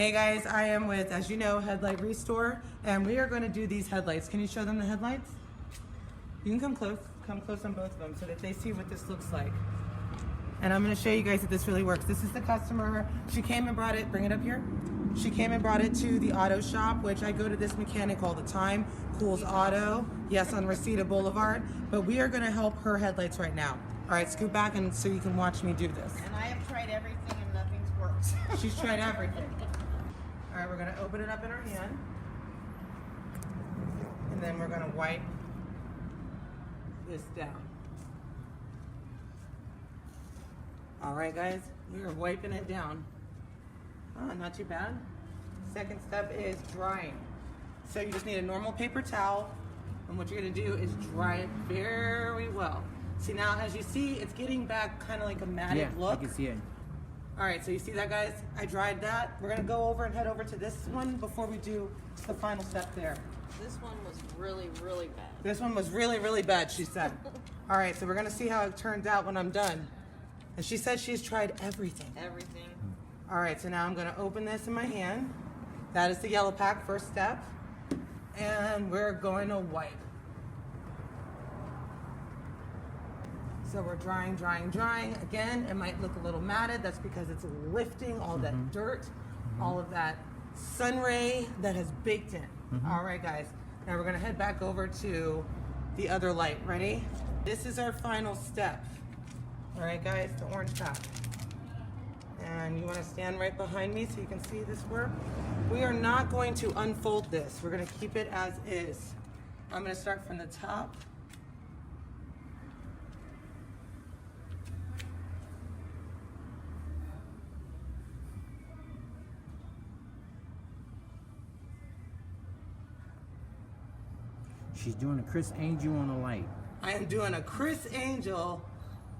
Hey guys, I am with, as you know, Headlight Restore, and we are going to do these headlights. Can you show them the headlights? You can come close on both of them so that they see what this looks like. And I'm going to show you guys that this really works. This is the customer. She came and brought it, bring it up here. She came and brought it to the auto shop, which I go to this mechanic all the time, Cool's Auto, yes, on Reseda Boulevard. But we are going to help her headlights right now. All right, scoot back and so you can watch me do this. And I have tried everything and nothing's worked. She's tried everything. All right, we're gonna open it up in our hand. And then we're gonna wipe this down. All right, guys, we are wiping it down. Oh, not too bad. Second step is drying. So you just need a normal paper towel, and what you're gonna do is dry it very well. See, now as you see, it's getting back kind of like a matted look. I can see it. All right, so you see that, guys? I dried that. We're gonna go over and head over to this one before we do the final step there. This one was really, really bad. This one was really, really bad, she said. All right, so we're gonna see how it turns out when I'm done. And she said she's tried everything. Everything. All right, so now I'm gonna open this in my hand. That is the yellow pack, first step. And we're going to wipe. So we're drying. Again, it might look a little matted. That's because it's lifting all that dirt, all of that sun ray that has baked in. All right, guys. Now we're gonna head back over to the other light. Ready? This is our final step. All right, guys, the orange pack. And you wanna stand right behind me so you can see this work. We are not going to unfold this. We're gonna keep it as is. I'm gonna start from the top. She's doing a Chris Angel on a light. I am doing a Chris Angel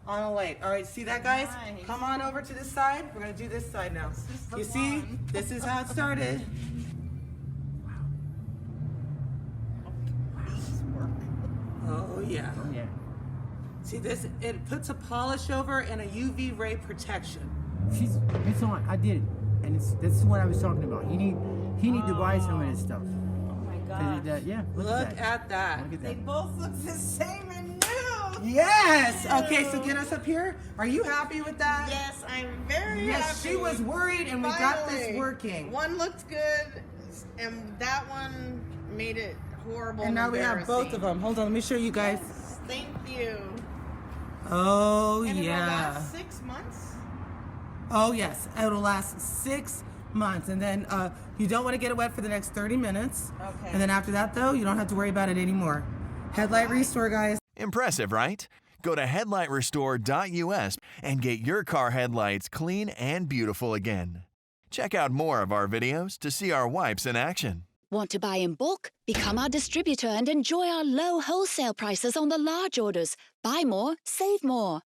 on a light. All right, see that, guys? Nice. Come on over to this side. We're gonna do this side now. You see, this is how it started. Oh yeah. Oh yeah. See this? It puts a polish over and a UV ray protection. It's on. I did it, and this is what I was talking about. He need to buy some of this stuff. Oh my gosh. Yeah. Look at that. Look at They that. both look the same and new. Yes. Okay, so get us up here. Are you happy with that? Yes, I'm very Yes, happy. she was worried, and we got this Finally. working. One looked good, and that one made it horrible. And now we have both of them. Hold on, let me show you guys. Yes, thank you. Oh And it'll yeah. last 6 months. Oh yes, it'll last 6 months, and then you don't want to get it wet for the next 30 minutes. Okay. And then after that, though, you don't have to worry about it anymore. Headlight Restore, guys. Impressive, right? Go to headlightrestore.us and get your car headlights clean and beautiful again. Check out more of our videos to see our wipes in action. Want to buy in bulk? Become our distributor and enjoy our low wholesale prices on the large orders. Buy more, save more.